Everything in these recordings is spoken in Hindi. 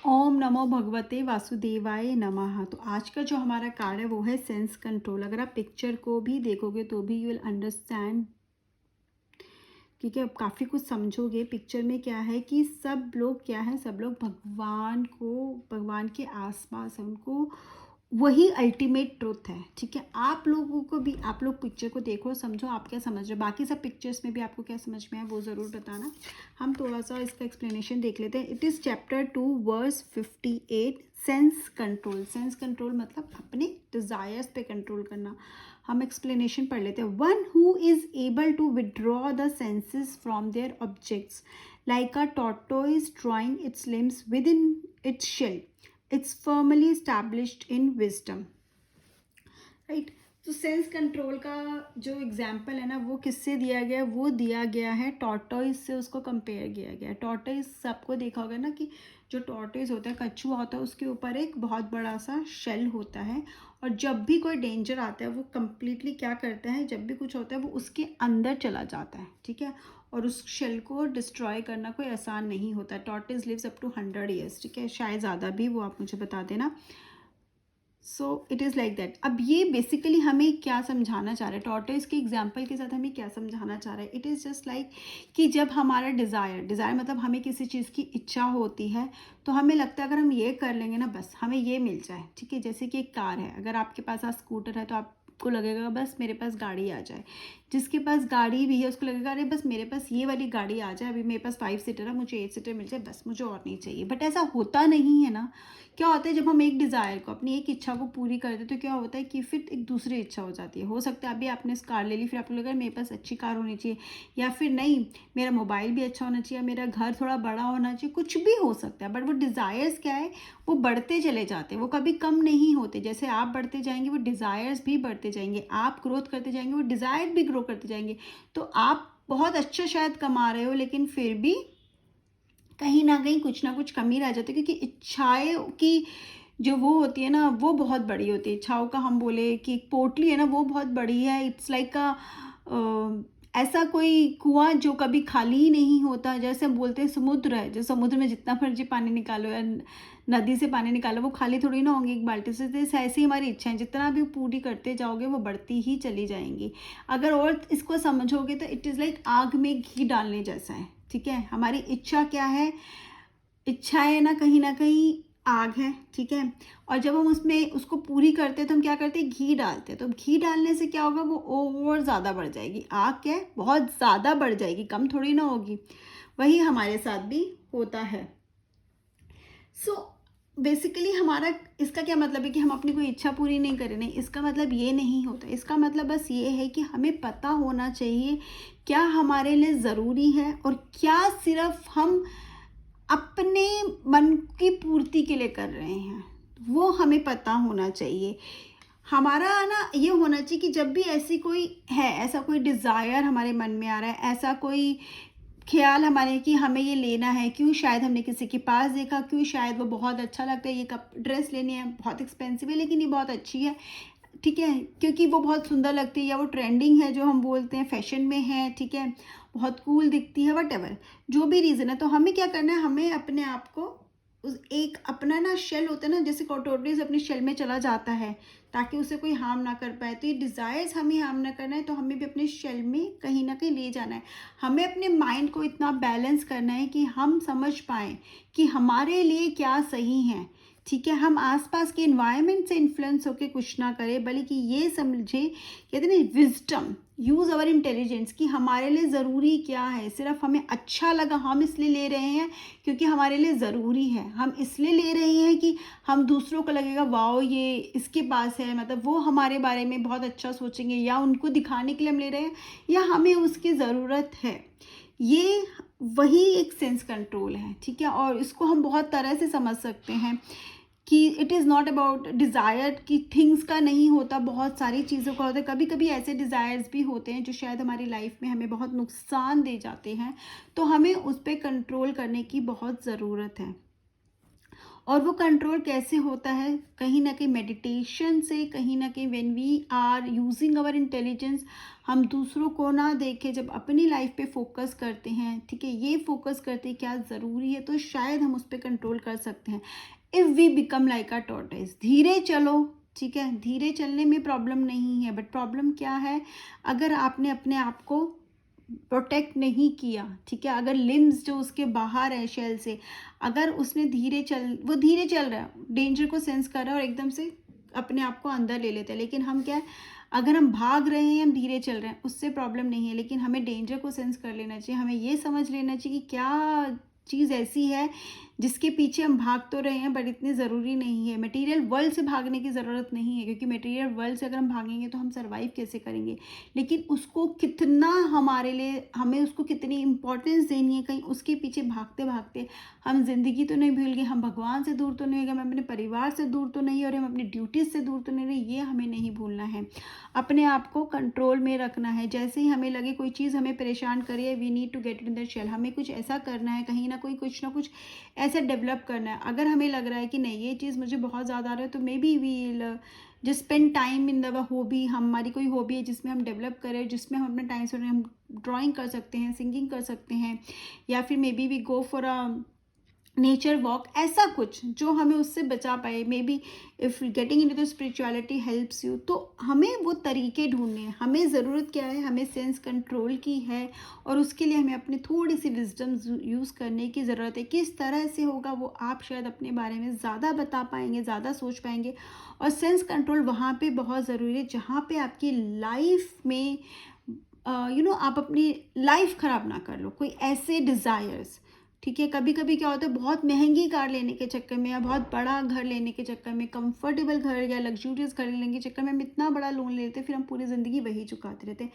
ओम नमो भगवते वासुदेवाय नमः। तो आज का जो हमारा कार्ड है वो है सेंस कंट्रोल। अगर आप पिक्चर को भी देखोगे तो भी यू विल अंडरस्टैंड, ठीक है, काफ़ी कुछ समझोगे। पिक्चर में क्या है कि सब लोग क्या है, सब लोग भगवान के आसपास है, उनको वही अल्टीमेट ट्रुथ है। ठीक है, आप लोगों को भी, आप लोग पिक्चर को देखो, समझो आप क्या समझ रहे हो। बाकी सब पिक्चर्स में भी आपको क्या समझ में आए वो ज़रूर बताना। हम थोड़ा सा इसका एक्सप्लेनेशन देख लेते हैं। It is chapter 2 verse 58, sense control. Sense control मतलब अपने डिज़ायर्स पे कंट्रोल करना। हम एक्सप्लेनेशन पढ़ लेते हैं। One who is able to withdraw the senses from their objects like a tortoise drawing its limbs within its shell, it's firmly established in wisdom, right. तो सेंस कंट्रोल का जो एग्जाम्पल है ना, वो किससे दिया गया है? वो दिया गया है टॉर्टोइस से, उसको कंपेयर किया गया है। टॉर्टोइस सबको देखा होगा ना कि जो टॉर्टोइस होता है, कछुआ होता है, उसके ऊपर एक बहुत बड़ा सा शेल होता है, और जब भी कोई डेंजर आता है वो कंप्लीटली क्या करता है, जब भी कुछ होता है वो उसके अंदर चला जाता है, ठीक है। और उस शेल को डिस्ट्रॉय करना कोई आसान नहीं होता। Tortoise lives up to 100 years, ठीक है, शायद ज़्यादा भी, वो आप मुझे बता देना। So it is like that. अब ये बेसिकली हमें क्या समझाना चाह रहा है, टॉर्टोइस के एग्जाम्पल के साथ हमें क्या समझाना चाह रहा है? इट इज़ जस्ट लाइक कि जब हमारा डिज़ायर मतलब हमें किसी चीज़ की इच्छा होती है, तो हमें लगता है अगर हम ये कर लेंगे ना, बस हमें ये मिल जाए, ठीक है। जैसे कि एक कार है, अगर आपके पास आज स्कूटर है तो आपको लगेगा बस मेरे पास गाड़ी आ जाए। जिसके पास गाड़ी भी है उसको लगेगा अरे बस मेरे पास ये वाली गाड़ी आ जाए, अभी मेरे पास 5 सीटर है, मुझे 8 सीटर मिल जाए, बस मुझे और नहीं चाहिए। बट ऐसा होता नहीं है ना। क्या होता है, जब हम एक डिज़ायर को, अपनी एक इच्छा को पूरी करते हैं, तो क्या होता है कि फिर एक दूसरी इच्छा हो जाती है। हो सकता है अभी आपने कार ले ली, फिर आपको लगा मेरे पास अच्छी कार होनी चाहिए, या फिर नहीं मेरा मोबाइल भी अच्छा होना चाहिए, मेरा घर थोड़ा बड़ा होना चाहिए, कुछ भी हो सकता है। बट वो डिज़ायर्स क्या है, वो बढ़ते चले जाते हैं, वो कभी कम नहीं होते। जैसे आप बढ़ते जाएंगे वो डिज़ायर्स भी बढ़ते जाएंगे, आप ग्रोथ करते जाएंगे वो डिज़ायर भी ग्रो करते जाएंगे। तो आप बहुत अच्छा शायद कमा रहे हो, लेकिन फिर भी कहीं कुछ ना कुछ कमी रह जाती है, क्योंकि इच्छाएं की जो वो होती है ना, वो बहुत बड़ी होती है। इच्छाओं का हम बोले कि एक पोटली है ना, वो बहुत बड़ी है। इट्स लाइक का ऐसा कोई कुआं जो कभी खाली ही नहीं होता। जैसे हम बोलते हैं समुद्र है, जो समुद्र में जितना मर्जी पानी निकालो या नदी से पानी निकालो, वो खाली थोड़ी ना होंगी एक बाल्टी से। तो ऐसे ही हमारी इच्छाएं जितना भी पूरी करते जाओगे वो बढ़ती ही चली जाएंगी। अगर और इसको समझोगे तो इट इज़ लाइक आग में घी डालने जैसा है, ठीक है। हमारी इच्छा क्या है, इच्छाएं ना कहीं आग है, ठीक है। और जब हम उसमें उसको पूरी करते हैं तो हम क्या करते हैं, घी डालते हैं। तो घी डालने से क्या होगा, वो और ज़्यादा बढ़ जाएगी। आग क्या है, बहुत ज़्यादा बढ़ जाएगी, कम थोड़ी ना होगी। वही हमारे साथ भी होता है। सो बेसिकली हमारा इसका क्या मतलब है कि हम अपनी कोई इच्छा पूरी नहीं कर रहे। नहीं, इसका मतलब ये नहीं होता। इसका मतलब बस ये है कि हमें पता होना चाहिए क्या हमारे लिए ज़रूरी है, और क्या सिर्फ हम अपने मन की पूर्ति के लिए कर रहे हैं, वो हमें पता होना चाहिए। हमारा ना ये होना चाहिए कि जब भी ऐसी कोई है, ऐसा कोई डिज़ायर हमारे मन में आ रहा है, ऐसा कोई ख्याल हमारे कि हमें ये लेना है, क्यों शायद हमने किसी के पास देखा, क्यों शायद वो बहुत अच्छा लगता है, ये कप ड्रेस लेनी है, बहुत एक्सपेंसिव है लेकिन ये बहुत अच्छी है, ठीक है, क्योंकि वो बहुत सुंदर लगती है, या वो ट्रेंडिंग है, जो हम बोलते हैं फैशन में है, ठीक है, बहुत कूल दिखती है, वट एवर जो भी रीज़न है। तो हमें क्या करना है, हमें अपने आप को उस एक अपना ना शेल होता है ना, जैसे टॉर्टोइस अपने शेल में चला जाता है ताकि उसे कोई हार्म ना कर पाए। तो ये डिज़ायर्स हमें हार्म ना करना है, तो हमें भी अपने शेल में कहीं ना कहीं ले जाना है। हमें अपने माइंड को इतना बैलेंस करना है कि हम समझ पाएँ कि हमारे लिए क्या सही है, ठीक है। हम आसपास के इन्वायरमेंट से इन्फ्लुएंस होकर कुछ ना करें, बल्कि ये समझे, कहते हैं ना, विजडम, यूज़ अवर इंटेलिजेंस, कि हमारे लिए ज़रूरी क्या है। सिर्फ हमें अच्छा लगा हम इसलिए ले रहे हैं क्योंकि हमारे लिए ज़रूरी है, हम इसलिए ले रहे हैं कि हम दूसरों को लगेगा वाओ ये इसके पास है, मतलब वो हमारे बारे में बहुत अच्छा सोचेंगे, या उनको दिखाने के लिए हम ले रहे हैं, या हमें उसकी ज़रूरत है। ये वही एक सेंस कंट्रोल है, ठीक है। और इसको हम बहुत तरह से समझ सकते हैं कि it is not about desire की थिंग्स का नहीं होता, बहुत सारी चीज़ों का होता है। कभी कभी ऐसे डिज़ायर्स भी होते हैं जो शायद हमारी लाइफ में हमें बहुत नुकसान दे जाते हैं, तो हमें उस पर कंट्रोल करने की बहुत ज़रूरत है। और वो कंट्रोल कैसे होता है, कहीं ना कहीं मेडिटेशन से, कहीं ना कहीं when we are using our intelligence, हम दूसरों को ना देखे जब अपनी लाइफ पे फोकस करते हैं, ठीक है, ये फोकस करते हैं क्या ज़रूरी है, तो शायद हम उस पर कंट्रोल कर सकते हैं। If we become like a tortoise, धीरे चलो, ठीक है, धीरे चलने में प्रॉब्लम नहीं है, बट प्रॉब्लम क्या है, अगर आपने अपने आप को प्रोटेक्ट नहीं किया, ठीक है, अगर लिम्स जो उसके बाहर है शेल से, अगर उसने वो धीरे चल रहा है, डेंजर को सेंस कर रहा है और एकदम से अपने आप को अंदर ले लेते हैं, लेकिन हम क्या है, अगर हम भाग रहे हैं, हम धीरे चल रहे हैं, उससे प्रॉब्लम नहीं है, लेकिन हमें डेंजर को सेंस कर लेना चाहिए, हमें ये समझ लेना चाहिए कि क्या चीज़ ऐसी है जिसके पीछे हम भाग तो रहे हैं, बट इतनी ज़रूरी नहीं है। मटेरियल वर्ल्ड से भागने की ज़रूरत नहीं है, क्योंकि मटेरियल वर्ल्ड से अगर हम भागेंगे तो हम सर्वाइव कैसे करेंगे, लेकिन उसको कितना हमारे लिए, हमें उसको कितनी इम्पोर्टेंस देनी है, कहीं उसके पीछे भागते भागते हम ज़िंदगी तो नहीं भूल गए, हम भगवान से दूर तो नहीं हो गए, हम अपने परिवार से दूर तो नहीं, और हम अपनी ड्यूटीज़ से दूर तो नहीं रहे, ये हमें नहीं भूलना है। अपने आप को कंट्रोल में रखना है, जैसे ही हमें लगे कोई चीज़ हमें परेशान करे, we need to get in the shell, हमें कुछ ऐसा करना है, कहीं ना कुछ ना कुछ ऐसा डेवलप करना है। अगर हमें लग रहा है कि नहीं ये चीज़ मुझे बहुत ज़्यादा आ रहा है, तो maybe we'll just spend time in the hobby, हमारी कोई हॉबी है जिसमें हम डेवलप करें, जिसमें हम अपना टाइम स्पेंड, हम ड्राइंग कर सकते हैं, सिंगिंग कर सकते हैं, या फिर maybe we go for a nature walk, ऐसा कुछ जो हमें उससे बचा पाए। Maybe if getting into the spirituality helps you, तो हमें वो तरीके ढूंढने हैं। हमें ज़रूरत क्या है, हमें सेंस कंट्रोल की है, और उसके लिए हमें अपनी थोड़ी सी विजडम यूज़ करने की ज़रूरत है। किस तरह से होगा वो आप शायद अपने बारे में ज़्यादा बता पाएंगे, ज़्यादा सोच पाएंगे। और सेंस कंट्रोल वहाँ पे बहुत ज़रूरी है जहाँ पे आपकी लाइफ में आप अपनी लाइफ ख़राब ना कर लो कोई ऐसे डिज़ायर्स, ठीक है। कभी कभी क्या होता है, बहुत महंगी कार लेने के चक्कर में, या बहुत बड़ा घर लेने के चक्कर में, कंफर्टेबल घर या लग्जूरियस घर लेने के चक्कर में हम इतना बड़ा लोन लेते हैं, फिर हम पूरी ज़िंदगी वही चुकाते रहते हैं।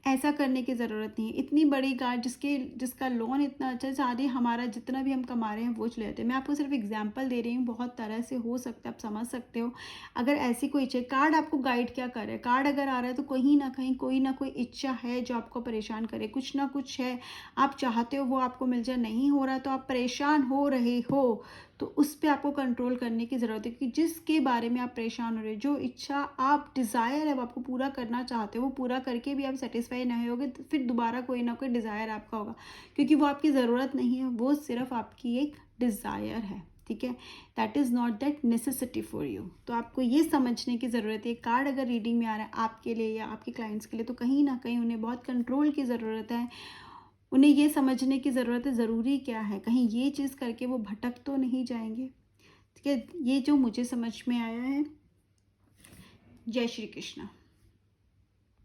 ऐसा करने की ज़रूरत नहीं है। इतनी बड़ी कार जिसका लोन इतना अच्छा है, सारे हमारा जितना भी हम कमा रहे हैं वो चले जाते हैं। मैं आपको सिर्फ एग्जाम्पल दे रही हूँ, बहुत तरह से हो सकता है, आप समझ सकते हो। अगर ऐसी कोई इच्छा, कार्ड आपको गाइड क्या कर रहा है, कार्ड अगर आ रहा है तो कहीं ना कहीं कोई ना कोई इच्छा है जो आपको परेशान करे, कुछ ना कुछ है आप चाहते हो वो आपको मिल जाए, नहीं हो रहा तो आप परेशान हो रहे हो, तो उस पर आपको कंट्रोल करने की ज़रूरत है कि जिसके बारे में आप परेशान हो रहे हो, जो इच्छा आप डिज़ायर है वो आपको पूरा करना चाहते हो, वो पूरा करके भी आप सेटिस्फाई नहीं होगे, तो फिर दोबारा कोई ना कोई डिज़ायर आपका होगा, क्योंकि वो आपकी ज़रूरत नहीं है, वो सिर्फ आपकी एक डिज़ायर है, ठीक है। That is not that necessity for you. तो आपको ये समझने की ज़रूरत है, कार्ड अगर रीडिंग में आ रहा है आपके लिए या आपके क्लाइंट्स के लिए, तो कहीं ना कहीं उन्हें बहुत कंट्रोल की ज़रूरत है। उन्हें ये समझने की ज़रूरत है ज़रूरी क्या है, कहीं ये चीज़ करके वो भटक तो नहीं जाएंगे, ठीक है। ये जो मुझे समझ में आया है। जय श्री कृष्ण।